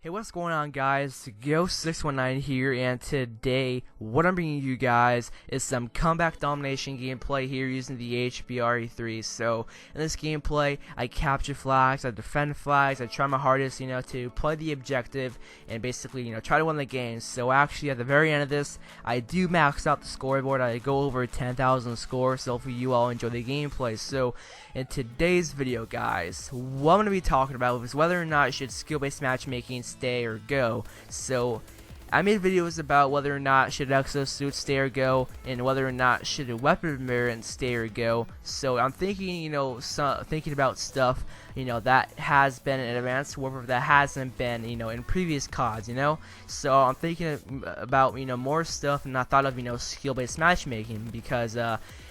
Hey, what's going on, guys? Ghost619 here, and today what I'm bringing you guys is some comeback domination gameplay here using the HBRE3. So in this gameplay, I capture flags, I defend flags, I try my hardest, to play the objective and basically, try to win the game. So actually, at the very end of this, I do max out the scoreboard. I go over 10,000 score. So hopefully you all enjoy the gameplay. So in today's video, guys, what I'm going to be talking about is whether or not should skill-based matchmaking stay or go. So I made videos about whether or not should exosuit stay or go, and whether or not should a weapon variant stay or go. So I'm thinking, thinking about stuff, that has been in Advanced Warfare that hasn't been, in previous CODs, So I'm thinking about, more stuff, and I thought of, skill-based matchmaking because,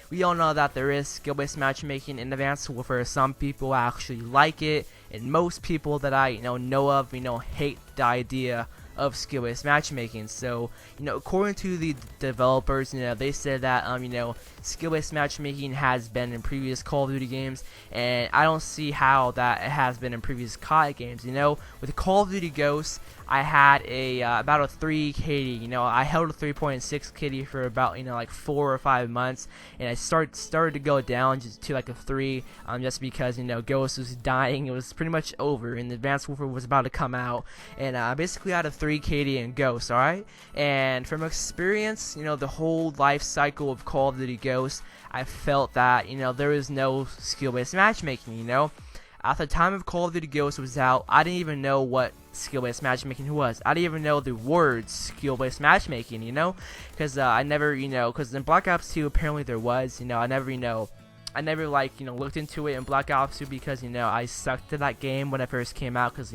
we all know that there is skill-based matchmaking in Advanced Warfare. Some people actually like it, and most people that I know of, hate the idea of skill-based matchmaking. So, according to the developers, they said that skill-based matchmaking has been in previous Call of Duty games, and I don't see how that it has been in previous COD games. With Call of Duty Ghosts, I had about a 3 KD. I held a 3.6 KD for about like 4 or 5 months, and I started to go down just to like a 3, just because Ghost was dying. It was pretty much over, and Advanced Warfare was about to come out, and I basically had a 3 KD in Ghost. Alright, and from experience, the whole life cycle of Call of Duty Ghosts, I felt that there is no skill-based matchmaking. At the time of Call of Duty Ghosts was out, I didn't even know what skill-based matchmaking was. I didn't even know the words skill-based matchmaking, because I never, because in Black Ops 2 apparently there was, I never like looked into it in Black Ops 2 because I sucked at that game when it first came out, because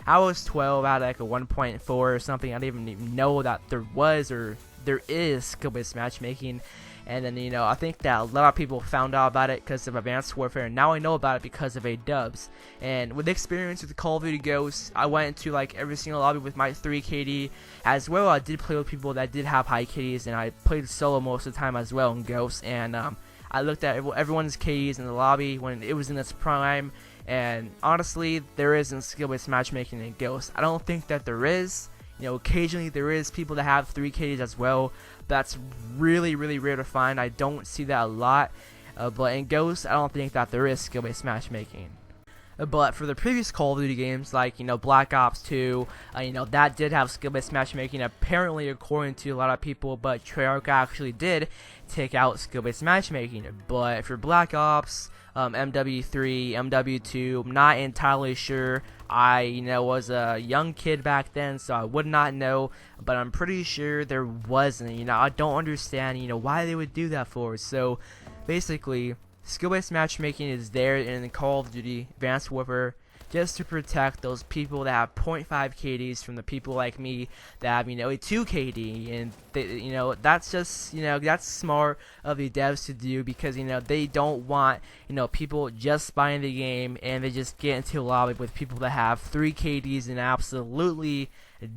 I was 12, I had like a 1.4 or something. I didn't even know that there was or there is skill-based matchmaking. And then, I think that a lot of people found out about it because of Advanced Warfare, and now I know about it because of A-dubs. And with experience with Call of Duty Ghosts, I went into like every single lobby with my 3 KD as well. I did play with people that did have high KDs, and I played solo most of the time as well in Ghosts. And I looked at everyone's KDs in the lobby when it was in its prime, and honestly, there isn't skill-based matchmaking in Ghosts. I don't think that there is. Occasionally there is people that have 3 KDs as well. That's really, really rare to find. I don't see that a lot. But in Ghosts, I don't think that there is skill-based matchmaking. But for the previous Call of Duty games, like, Black Ops 2, that did have skill-based matchmaking, apparently, according to a lot of people, but Treyarch actually did take out skill-based matchmaking. But for Black Ops, MW3, MW2, I'm not entirely sure. I, was a young kid back then, so I would not know, but I'm pretty sure there wasn't. I don't understand, why they would do that for. So, basically, skill-based matchmaking is there in Call of Duty Advanced Warfare just to protect those people that have 0.5 KDs from the people like me that have, a 2 KD, and they, that's just, that's smart of the devs to do because, they don't want, people just buying the game and they just get into a lobby with people that have 3 KDs and absolutely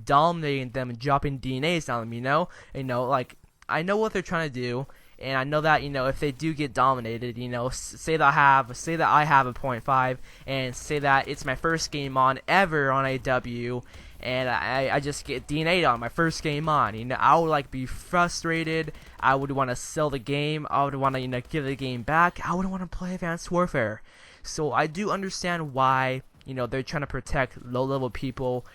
dominating them and dropping DNAs on them, like, I know what they're trying to do. And I know that if they do get dominated, say that I have a 0.5, and say that it's my first game on ever on AW, and I just get DNA'd on my first game on, I would like be frustrated. I would want to sell the game. I would want to give the game back. I would want to play Advanced Warfare. So I do understand why they're trying to protect low-level people,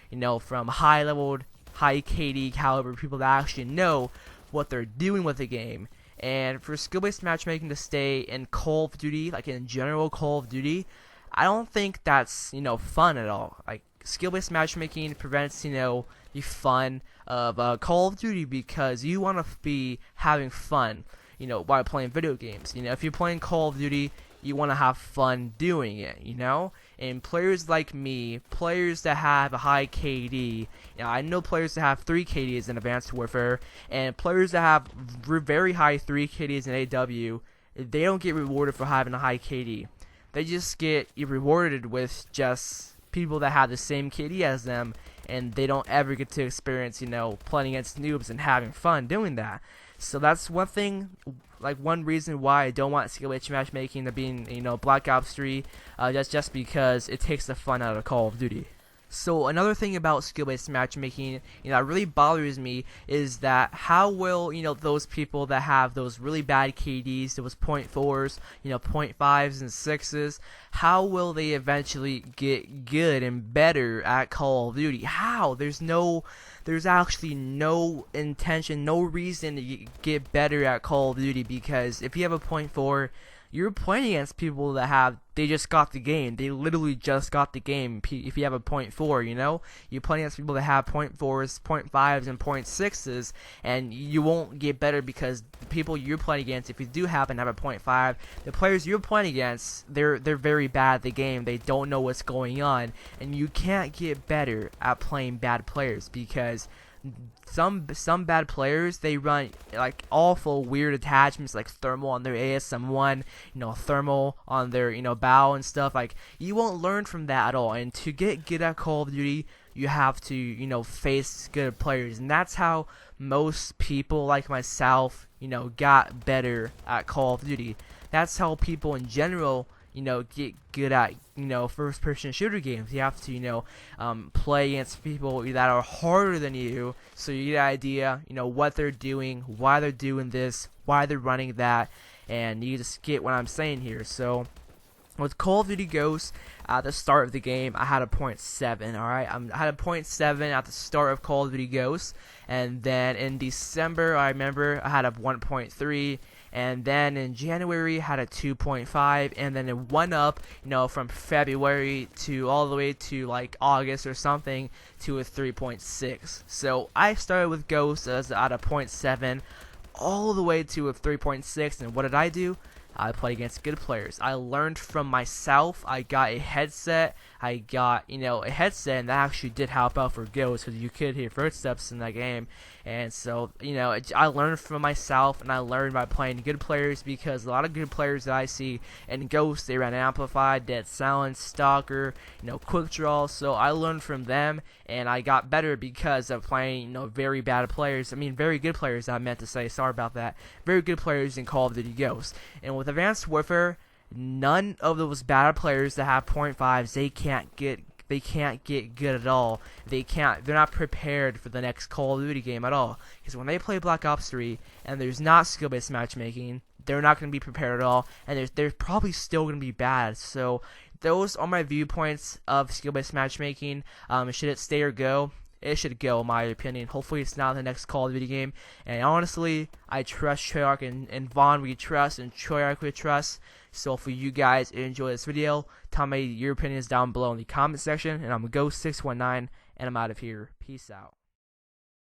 from high-leveled, high KD caliber people that actually know what they're doing with the game. And for skill-based matchmaking to stay in Call of Duty, like in general Call of Duty, I don't think that's, fun at all. Like, skill-based matchmaking prevents, the fun of Call of Duty because you want to be having fun, while playing video games. If you're playing Call of Duty, you want to have fun doing it, And players like me, players that have a high KD, I know players that have 3 KDs in Advanced Warfare, and players that have very high 3 KDs in AW, they don't get rewarded for having a high KD. They just get rewarded with just people that have the same KD as them, and they don't ever get to experience, playing against noobs and having fun doing that. So that's one thing, like one reason why I don't want skill-based matchmaking to be in, Black Ops 3, just because it takes the fun out of Call of Duty. So another thing about skill-based matchmaking, that really bothers me is that how will, those people that have those really bad KDs, those .4s, .5s and 6s, how will they eventually get good and better at Call of Duty? How? There's actually no intention, no reason to get better at Call of Duty, because if you have a .4, you're playing against people that they just got the game. They literally just got the game. If you have a .4, you're playing against people that have .4s, .5s, and .6s, and you won't get better because the people you're playing against, if you do happen to have a .5, the players you're playing against, they're very bad at the game. They don't know what's going on, and you can't get better at playing bad players because some bad players, they run like awful weird attachments like thermal on their ASM1, thermal on their bow and stuff. Like, you won't learn from that at all. And to get good at Call of Duty, you have to face good players, and that's how most people like myself got better at Call of Duty. That's how people in general get good at first-person shooter games. You have to play against people that are harder than you, so you get an idea what they're doing, why they're doing this, why they're running that, and you just get what I'm saying here. So with Call of Duty Ghosts, at the start of the game, I had a .7. Alright, I had a .7 at the start of Call of Duty Ghosts, and then in December, I remember I had a 1.3, and then in January had a 2.5, and then it went up, from February to all the way to like August or something to a 3.6. So I started with Ghosts as at a .7, all the way to a 3.6, and what did I do? I played against good players. I learned from myself. I got a headset. I got, a headset, and that actually did help out for Ghosts because you could hear footsteps in that game. And so, I learned from myself, and I learned by playing good players, because a lot of good players that I see in Ghosts, they ran Amplified, Dead Silence, Stalker, Quick Draw. So I learned from them, and I got better because of playing, very bad players. I mean, very good players, I meant to say. Sorry about that. Very good players in Call of Duty Ghosts. And with Advanced Warfare, none of those bad players that have .5s, they can't get good at all. They're not prepared for the next Call of Duty game at all. Because when they play Black Ops 3 and there's not skill-based matchmaking, they're not going to be prepared at all, and they're probably still going to be bad. So those are my viewpoints of skill-based matchmaking. Should it stay or go? It should go, in my opinion. Hopefully it's not the next Call of Duty game. And honestly, I trust Treyarch, and Vaughn we trust, and Treyarch we trust. So for you guys enjoy this video, tell me your opinions down below in the comment section. And I'm Ghost619, and I'm out of here. Peace out.